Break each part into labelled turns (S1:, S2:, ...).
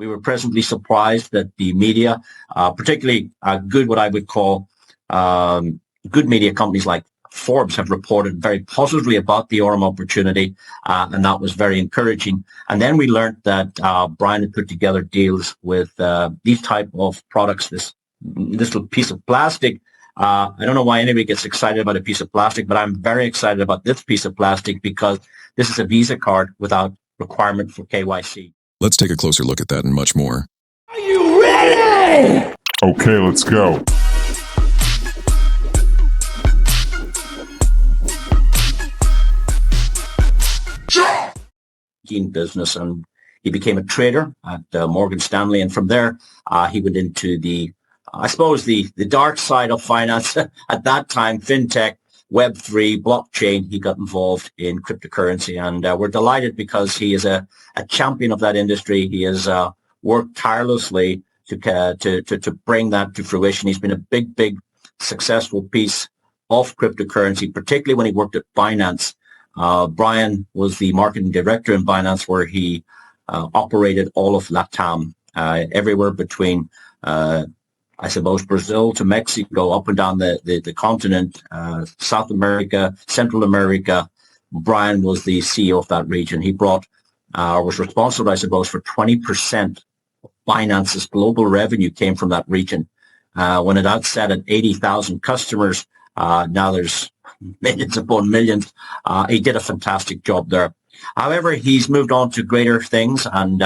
S1: We were pleasantly surprised that the media, particularly good, what I would call good media companies like Forbes, have reported very positively about the Aurum opportunity, and that was very encouraging. And then we learned that Bryan had put together deals with these type of products, this little piece of plastic. I don't know why anybody gets excited about a piece of plastic, but I'm very excited about this piece of plastic because this is a Visa card without requirement for KYC.
S2: Let's take a closer look at that and much more.
S3: Are you ready?
S4: Okay, let's go.
S1: Business, and he became a trader at Morgan Stanley, and from there he went into the dark side of finance at that time, fintech, Web3, blockchain. He got involved in cryptocurrency, and we're delighted because he is a champion of that industry. He has worked tirelessly to bring that to fruition. He's been a big successful piece of cryptocurrency, particularly when he worked at Binance. Bryan was the marketing director in Binance, where he operated all of LATAM, everywhere between, I suppose, Brazil to Mexico, up and down the continent, South America, Central America. Bryan was the CEO of that region. He was responsible, I suppose, for 20% of Binance's global revenue came from that region. When it outset at 80,000 customers, now there's millions upon millions. He did a fantastic job there. However, he's moved on to greater things, and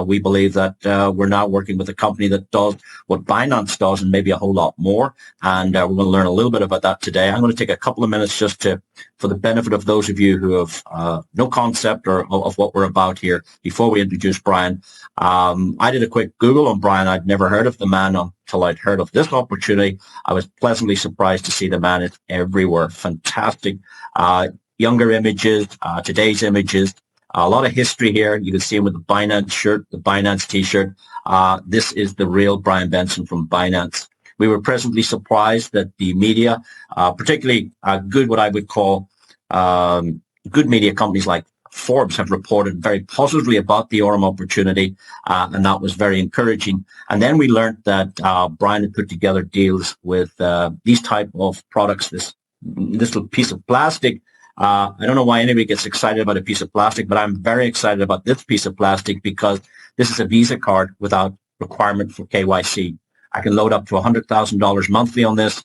S1: we believe that we're now working with a company that does what Binance does and maybe a whole lot more. And we're going to learn a little bit about that today. I'm going to take a couple of minutes just for the benefit of those of you who have no concept of what we're about here before we introduce Bryan. I did a quick Google on Bryan. I'd never heard of the man until I'd heard of this opportunity. I was pleasantly surprised to see the man is everywhere. Fantastic. Younger images, today's images, a lot of history here. You can see him with the Binance shirt, the Binance t-shirt. This is the real Bryan Benson from Binance. We were pleasantly surprised that the media, particularly good, what I would call good media companies like Forbes, have reported very positively about the Aurum opportunity, and that was very encouraging. And then we learned that Bryan had put together deals with these type of products, this little piece of plastic. I don't know why anybody gets excited about a piece of plastic, but I'm very excited about this piece of plastic because this is a Visa card without requirement for KYC. I can load up to $100,000 monthly on this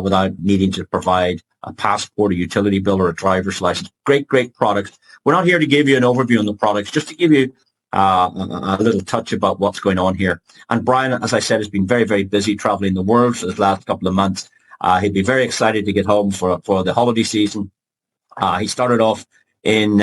S1: without needing to provide a passport, a utility bill, or a driver's license. Great products. We're not here to give you an overview on the products, just to give you a little touch about what's going on here. And Bryan, as I said, has been very busy traveling the world for the last couple of months. He'd be very excited to get home for the holiday season. He started off in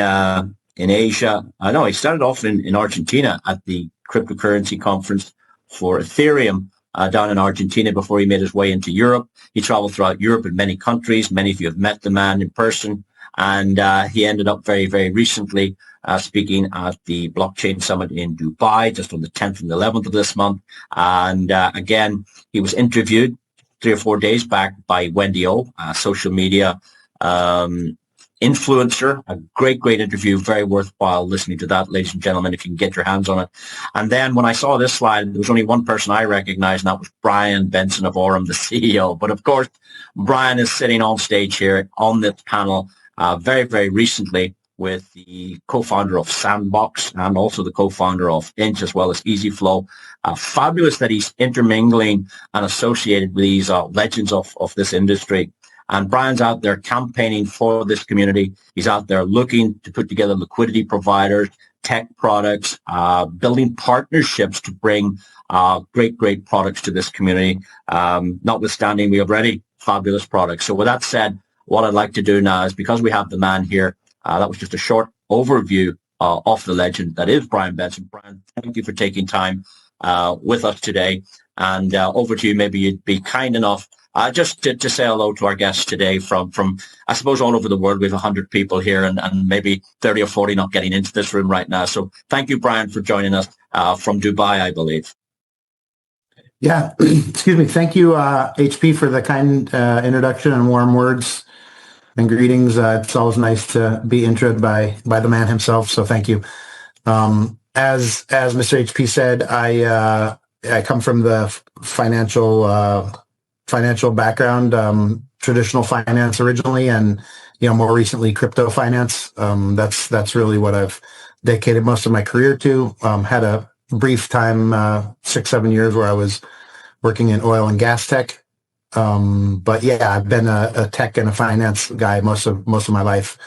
S1: Asia. He started off in Argentina at the cryptocurrency conference for Ethereum down in Argentina before he made his way into Europe. He traveled throughout Europe in many countries. Many of you have met the man in person. And he ended up very recently speaking at the Blockchain Summit in Dubai, just on the 10th and 11th of this month. And again, he was interviewed 3 or 4 days back by Wendy O, social media influencer. A great interview, very worthwhile listening to that, ladies and gentlemen, if you can get your hands on it. And then when I saw this slide, there was only one person I recognized, and that was Bryan Benson of Aurum, the CEO. But of course, Bryan is sitting on stage here on this panel very recently with the co-founder of Sandbox and also the co-founder of Inch, as well as EasyFlow. Fabulous that he's intermingling and associated with these legends of this industry. And Bryan's out there campaigning for this community. He's out there looking to put together liquidity providers, tech products, building partnerships to bring great products to this community. Notwithstanding, we have already fabulous products. So with that said, what I'd like to do now is, because we have the man here, that was just a short overview of the legend that is Bryan Benson. Bryan, thank you for taking time with us today. And over to you. Maybe you'd be kind enough just to say hello to our guests today from I suppose all over the world. We have 100 people here and maybe 30 or 40 not getting into this room right now. So thank you, Bryan, for joining us from Dubai, I believe.
S5: Yeah, excuse me. Thank you, HP, for the kind introduction and warm words and greetings. It's always nice to be introed by the man himself. So thank you. as Mr. HP said, I come from the financial background, traditional finance originally, and more recently crypto finance. That's really what I've dedicated most of my career to. Had a brief time, 6-7 years, where I was working in oil and gas tech. But yeah, I've been a tech and a finance guy most of my life.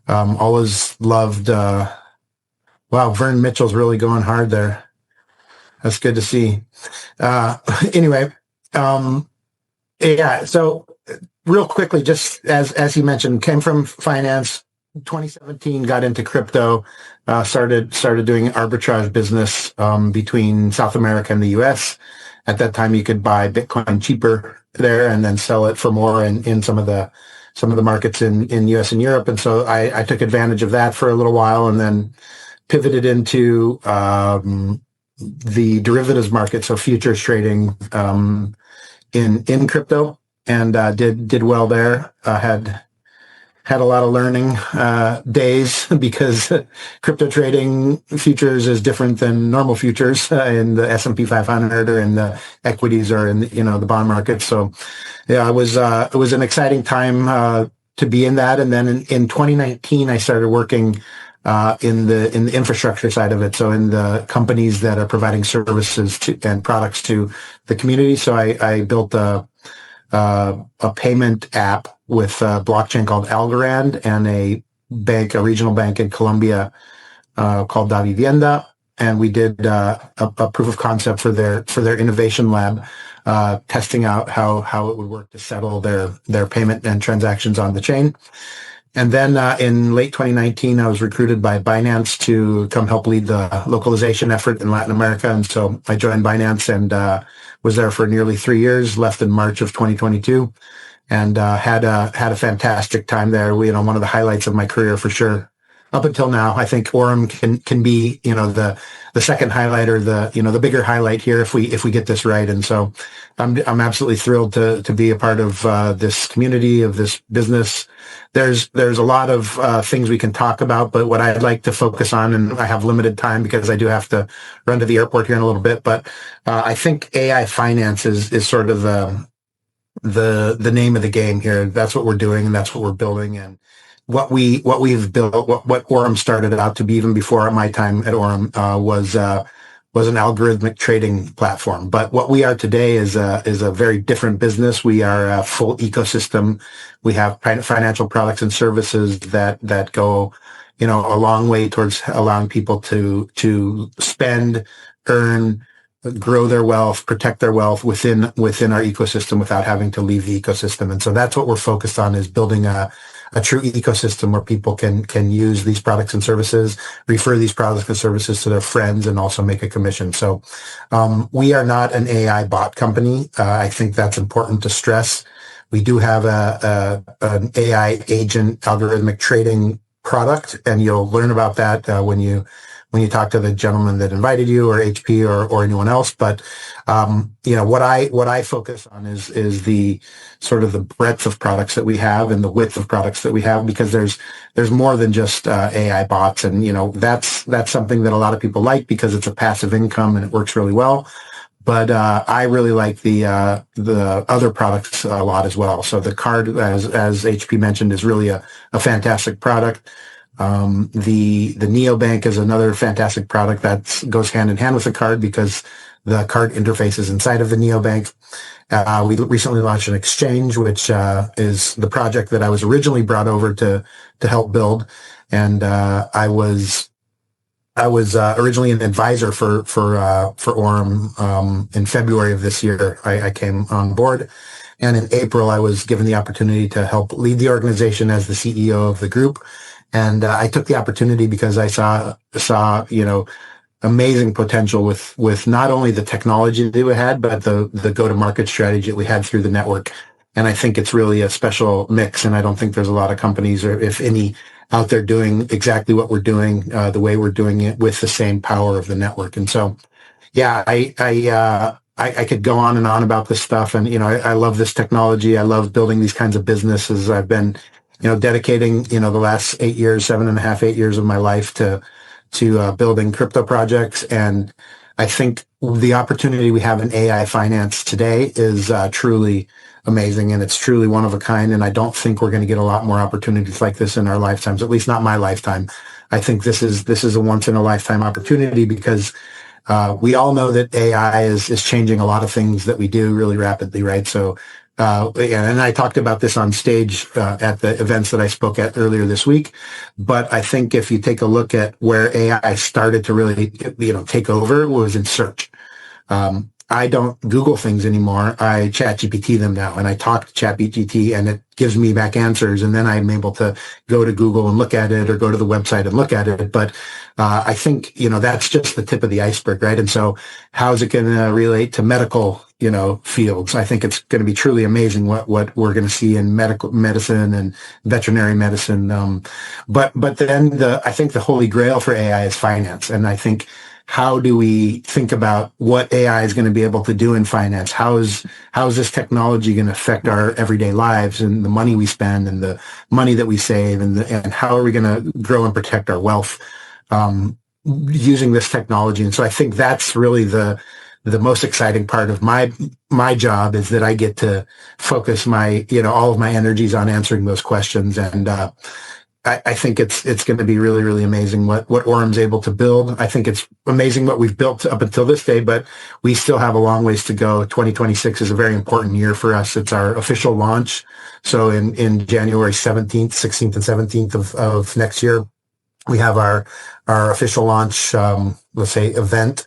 S5: Always loved. Wow, Vern Mitchell's really going hard there. That's good to see. Anyway, yeah. So real quickly, just as he mentioned, came from finance. 2017, got into crypto. Started doing arbitrage business between South America and the U.S. At that time, you could buy Bitcoin cheaper there and then sell it for more in some of the markets in U.S. and Europe. And so I took advantage of that for a little while, and then pivoted into the derivatives market, so futures trading in crypto, and did well there. Had a lot of learning days because crypto trading futures is different than normal futures in the S&P 500 or in the equities or in the bond market. So yeah, it was an exciting time to be in that. And then in 2019, I started working in the infrastructure side of it, so in the companies that are providing services and products to the community. So I built a payment app with a blockchain called Algorand, and a regional bank in Colombia called Davivienda. And we did a proof of concept for their innovation lab, testing out how it would work to settle their payment and transactions on the chain. And then in late 2019, I was recruited by Binance to come help lead the localization effort in Latin America. And so I joined Binance and was there for nearly 3 years, left in March of 2022, and had a fantastic time there. One of the highlights of my career for sure. Up until now, I think Aurum can be, the second highlight, or the bigger highlight here if we get this right. And so I'm absolutely thrilled to be a part of this community, of this business. There's a lot of things we can talk about, but what I'd like to focus on, and I have limited time because I do have to run to the airport here in a little bit, but I think AI finance is sort of the name of the game here. That's what we're doing, and that's what we're building. And what we've built, what Aurum started out to be, even before my time at Aurum, was an algorithmic trading platform. But what we are today is a very different business. We are a full ecosystem. We have financial products and services that go, a long way towards allowing people to spend, earn, grow their wealth, protect their wealth within our ecosystem without having to leave the ecosystem. And so that's what we're focused on, is building a true ecosystem where people can use these products and services, refer these products and services to their friends, and also make a commission. So we are not an AI bot company. I think that's important to stress. We do have an AI agent algorithmic trading product, and you'll learn about that when you talk to the gentleman that invited you, or HP, or anyone else. But what I focus on is the sort of the breadth of products that we have and the width of products that we have, because there's more than just AI bots. And that's something that a lot of people like because it's a passive income and it works really well. But I really like the other products a lot as well. So the card, as HP mentioned, is really a fantastic product. The neobank is another fantastic product that goes hand in hand with the card, because the card interface is inside of the neobank. We recently launched an exchange, which is the project that I was originally brought over to help build. And I was originally an advisor for Aurum in February of this year. I came on board, and in April I was given the opportunity to help lead the organization as the CEO of the group. And I took the opportunity because I saw amazing potential with not only the technology that we had, but the go-to-market strategy that we had through the network. And I think it's really a special mix. And I don't think there's a lot of companies, or if any, out there doing exactly what we're doing, the way we're doing it, with the same power of the network. And so, yeah, I could go on and on about this stuff. And, I love this technology. I love building these kinds of businesses. I've been, dedicating, the last 8 years, 7.5, 8 years of my life to building crypto projects. And I think the opportunity we have in AI finance today is truly amazing, and it's truly one of a kind. And I don't think we're going to get a lot more opportunities like this in our lifetimes, at least not my lifetime. I think this is a once in a lifetime opportunity because we all know that AI is changing a lot of things that we do really rapidly, right? So, and I talked about this on stage at the events that I spoke at earlier this week. But I think if you take a look at where AI started to really, take over, was in search. I don't Google things anymore. I ChatGPT them now, and I talk to ChatGPT, and it gives me back answers, and then I'm able to go to Google and look at it, or go to the website and look at it. But I think that's just the tip of the iceberg, right? And so, how is it going to relate to medical, fields? I think it's going to be truly amazing what we're going to see in medical medicine and veterinary medicine. But then I think the holy grail for AI is finance, and I think, how do we think about what AI is going to be able to do in finance? How is this technology going to affect our everyday lives and the money we spend and the money that we save, and how are we going to grow and protect our wealth using this technology? And so I think that's really the most exciting part of my job, is that I get to focus my all of my energies on answering those questions. And I think it's going to be really, really amazing what Aurum's able to build. I think it's amazing what we've built up until this day, but we still have a long ways to go. 2026 is a very important year for us. It's our official launch. So in January 17th, 16th, and 17th of next year, we have our official launch, let's say, event.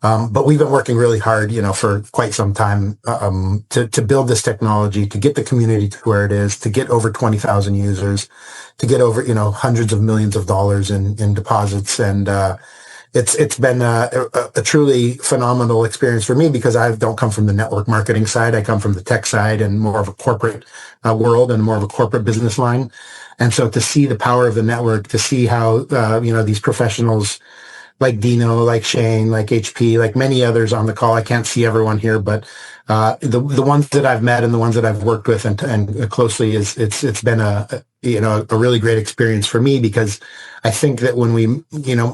S5: But we've been working really hard, for quite some time, to build this technology, to get the community to where it is, to get over 20,000 users, to get over, hundreds of millions of dollars in deposits. And, it's been a truly phenomenal experience for me, because I don't come from the network marketing side. I come from the tech side and more of a corporate world and more of a corporate business line. And so to see the power of the network, to see how, these professionals like Dino, like Shane, like HP, like many others on the call. I can't see everyone here, but the ones that I've met and the ones that I've worked with and closely, it's been a really great experience for me, because I think that when we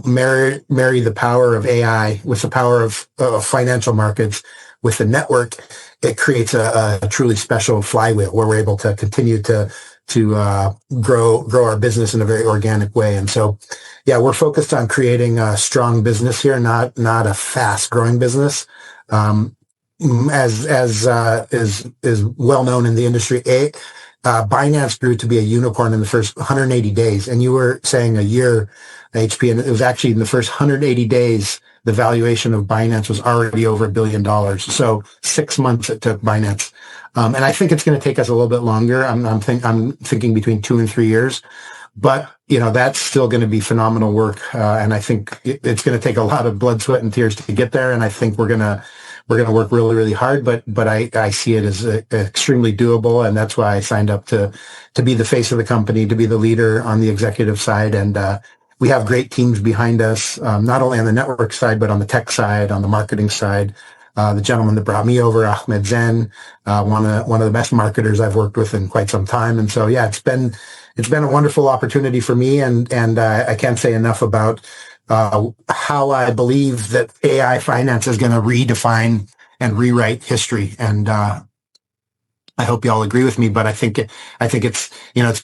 S5: marry the power of AI with the power of financial markets with the network, it creates a truly special flywheel where we're able to continue to grow our business in a very organic way. And so, yeah, we're focused on creating a strong business here, not a fast growing business. As is well known in the industry, Binance grew to be a unicorn in the first 180 days. And you were saying a year, HP, and it was actually in the first 180 days, the valuation of Binance was already over $1 billion. So 6 months it took Binance. And I think it's going to take us a little bit longer. I'm thinking between 2 and 3 years, but that's still going to be phenomenal work. And I think it's going to take a lot of blood, sweat, and tears to get there. And I think we're going to work really, really hard, but I see it as extremely doable. And that's why I signed up to be the face of the company, to be the leader on the executive side. And, we have great teams behind us, not only on the network side, but on the tech side, on the marketing side. The gentleman that brought me over, Ahmed Zen, one of the best marketers I've worked with in quite some time. And so, yeah, it's been a wonderful opportunity for me. And I can't say enough about how I believe that AI finance is going to redefine and rewrite history. And I hope you all agree with me, but I think it's it's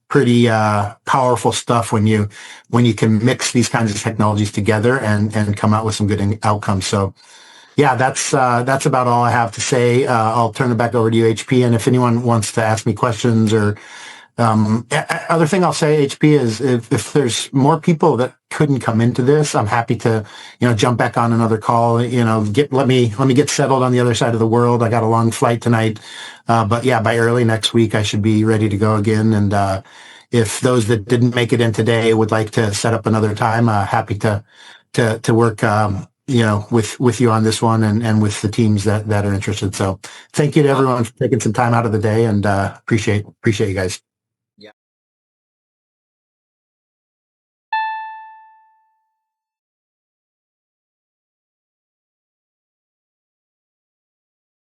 S5: pretty powerful stuff when you can mix these kinds of technologies together and come out with some good outcomes. So, yeah, that's about all I have to say. I'll turn it back over to you, HP. And if anyone wants to ask me questions or other thing I'll say, HP, is if there's more people that couldn't come into this, I'm happy to jump back on another call. Let me get settled on the other side of the world. I got a long flight tonight, but yeah, by early next week I should be ready to go again. And if those that didn't make it in today would like to set up another time, happy to work with you on this one and with the teams that are interested. So thank you to everyone for taking some time out of the day, and appreciate you guys.